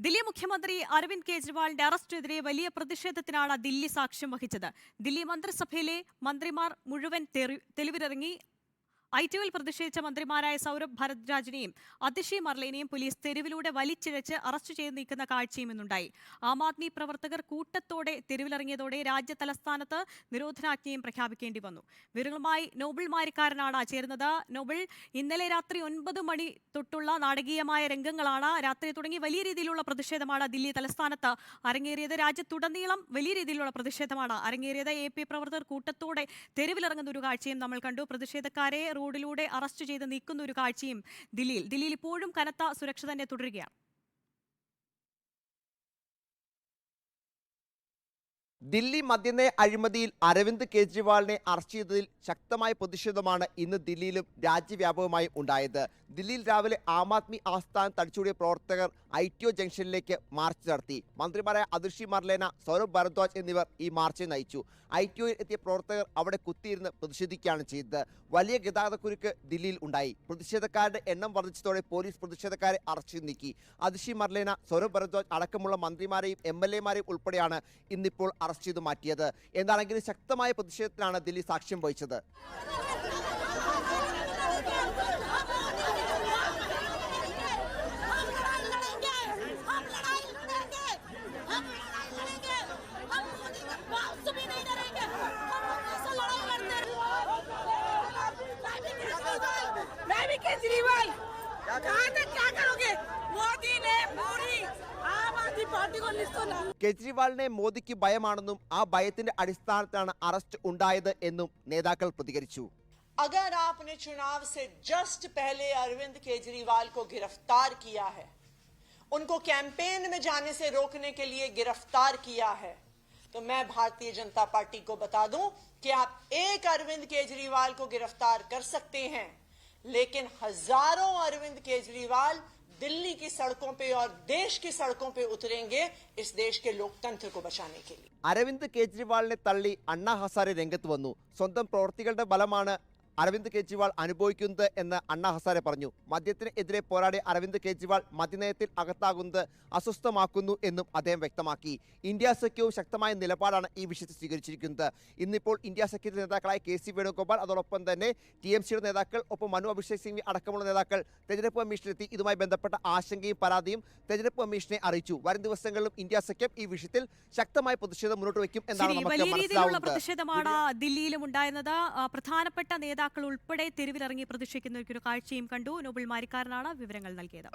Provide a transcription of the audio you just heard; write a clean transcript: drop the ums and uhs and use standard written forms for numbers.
ദില്ലി മുഖ്യമന്ത്രി അരവിന്ദ് കെജ്രിവാളിന്റെ അറസ്റ്റിനെതിരെ വലിയ പ്രതിഷേധത്തിനാണ് ദില്ലി സാക്ഷ്യം വഹിച്ചത്. ദില്ലി മന്ത്രിസഭയിലെ മന്ത്രിമാർ മുഴുവൻ തെരുവിലിറങ്ങി. ഐടിയിൽ പ്രതിഷേധിച്ച മന്ത്രിമാരായ സൗരഭ് ഭരദ്വാജിനെയും അതിഷി മർലേനെയും പോലീസ് തെരുവിലൂടെ വലിച്ചിഴച്ച് അറസ്റ്റ് ചെയ്ത് നീക്കുന്ന കാഴ്ചയും ഇന്നുണ്ടായി. ആം ആദ്മി പ്രവർത്തകർ കൂട്ടത്തോടെ തെരുവിലിറങ്ങിയതോടെ രാജ്യ തലസ്ഥാനത്ത് നിരോധനാജ്ഞയും പ്രഖ്യാപിക്കേണ്ടി വന്നു. വിവരങ്ങളുമായി നോബിൾ മാരിക്കാരനാണ് ചേരുന്നത്. നോബിൾ, ഇന്നലെ രാത്രി 9 മണി തൊട്ടുള്ള നാടകീയമായ രംഗങ്ങളാണ്. രാത്രി തുടങ്ങി വലിയ രീതിയിലുള്ള പ്രതിഷേധമാണ് ദില്ലി തലസ്ഥാനത്ത് അരങ്ങേറിയത്. രാജ്യത്തുടനീളം വലിയ രീതിയിലുള്ള പ്രതിഷേധമാണ് അരങ്ങേറിയത്. AP പ്രവർത്തകർ കൂട്ടത്തോടെ തെരുവിലിറങ്ങുന്ന ഒരു കാഴ്ചയും നമ്മൾ കണ്ടു. പ്രതിഷേധക്കാരെ റോഡിലൂടെ അറസ്റ്റ് ചെയ്ത് നീക്കുന്ന ഒരു കാഴ്ചയും ദില്ലിയിൽ ഇപ്പോഴും കനത്ത സുരക്ഷ തന്നെ തുടരുകയാണ്. ദില്ലി മദ്യനയ അഴിമതിയിൽ അരവിന്ദ് കെജ്രിവാളിനെ അറസ്റ്റ് ചെയ്തതിൽ ശക്തമായ പ്രതിഷേധമാണ് ഇന്ന് ദില്ലിയിലും രാജ്യവ്യാപകമായും ഉണ്ടായത്. ദില്ലിയിൽ രാവിലെ ആം ആദ്മി ആസ്ഥാനം തടിച്ചുകൂടിയ പ്രവർത്തകർ ITO ജംഗ്ഷനിലേക്ക് മാർച്ച് നടത്തി. മന്ത്രിമാരായ അതിഷി മർലേന, സൗരഭ് ഭരദ്വാജ് എന്നിവർ ഈ മാർച്ച് നയിച്ചു. ITOയിൽ എത്തിയ പ്രവർത്തകർ അവിടെ കുത്തിയിരുന്ന് പ്രതിഷേധിക്കുകയാണ് ചെയ്തത്. വലിയ ഗതാഗതക്കുരുക്ക് ദില്ലിയിൽ ഉണ്ടായി. പ്രതിഷേധക്കാരുടെ എണ്ണം വർദ്ധിച്ചതോടെ പോലീസ് പ്രതിഷേധക്കാരെ അറസ്റ്റ് ചെയ്ത് നീക്കി. അതിഷി മർലേന, സൗരഭ് ഭരദ്വാജ് അടക്കമുള്ള മന്ത്രിമാരെയും MLA-മാരെയും ഉൾപ്പെടെയാണ് ഇന്നിപ്പോൾ അറസ്റ്റ് ചെയ്ത് മാറ്റിയത്. എന്താണെങ്കിലും ശക്തമായ പ്രതിഷേധത്തിനാണ് ദില്ലി സാക്ഷ്യം വഹിച്ചത്. केजरीवाल कहाँ तक क्या करोगे? मोदी ने पूरी आम आदमी पार्टी को लिस्ट കെജ്രിവാളിനെ മോദിക്ക് ഭയമാണെന്നും ആ ഭയത്തിന്റെ അടിസ്ഥാനത്തിലാണ് അറസ്റ്റ് ഉണ്ടായത് എന്നും നേതാക്കൾ പ്രതികരിച്ചു. अगर आपने चुनाव से जस्ट पहले अरविंद केजरीवाल को गिरफ्तार किया है, उनको कैंपेन में जाने से रोकने के लिए गिरफ्तार किया है, तो मैं भारतीय जनता पार्टी को बता दूं कि आप एक अरविंद केजरीवाल को गिरफ्तार कर सकते हैं, लेकिन हजारों अरविंद केजरीवाल दिल्ली की सड़कों पे और देश की सड़कों पे उतरेंगे इस देश के लोकतंत्र को बचाने के लिए. അരവിന്ദ് കെജ്രിവാളിനെ തള്ളി അണ്ണാ ഹസാരെ രംഗത്ത് വന്നു. സ്വന്തം പ്രവർത്തികളുടെ ബലമാണ് അരവിന്ദ് കെജ്രിവാൾ അനുഭവിക്കുന്നത് എന്ന് അണ്ണാ ഹസാരെ പറഞ്ഞു. മദ്യത്തിന് എതിരെ പോരാടിയ അരവിന്ദ് കെജ്രിവാൾ മദ്യനയത്തിൽ അകത്താകുന്നത് അസ്വസ്ഥമാക്കുന്നു എന്നും അദ്ദേഹം വ്യക്തമാക്കി. ഇന്ത്യ സഖ്യവും ശക്തമായ നിലപാടാണ് ഈ വിഷയത്തിൽ സ്വീകരിച്ചിരിക്കുന്നത്. ഇന്നിപ്പോൾ ഇന്ത്യ സഖ്യത്തിലെ നേതാക്കളായ KC വേണുഗോപാൽ, അതോടൊപ്പം തന്നെ TMCയുടെ നേതാക്കൾ, ഒപ്പം മനു അഭിഷേക് സിംഗ്വി അടക്കമുള്ള നേതാക്കൾ തെരഞ്ഞെടുപ്പ് കമ്മീഷനിലെത്തി ഇതുമായി ബന്ധപ്പെട്ട ആശങ്കയും പരാതിയും തെരഞ്ഞെടുപ്പ് കമ്മീഷനെ അറിയിച്ചു. വരും ദിവസങ്ങളിലും ഇന്ത്യ സഖ്യം ഈ വിഷയത്തിൽ ശക്തമായ പ്രതിഷേധം മുന്നോട്ട് വയ്ക്കും എന്നാണ് നമുക്ക് മനസ്സിലാവുന്നത്. പ്രതിഷേധമാണ് ദില്ലിയിലും ഉണ്ടായിരുന്നത്. പ്രധാനപ്പെട്ട നേതാക്കൾ ഉൾപ്പെടെ തെരുവിലിറങ്ങി പ്രതിഷേധിക്കുന്ന ഒരു കാഴ്ചയും കണ്ടു. നോബിൾ മാരിക്കാരനാണ് വിവരങ്ങൾ നൽകിയത്.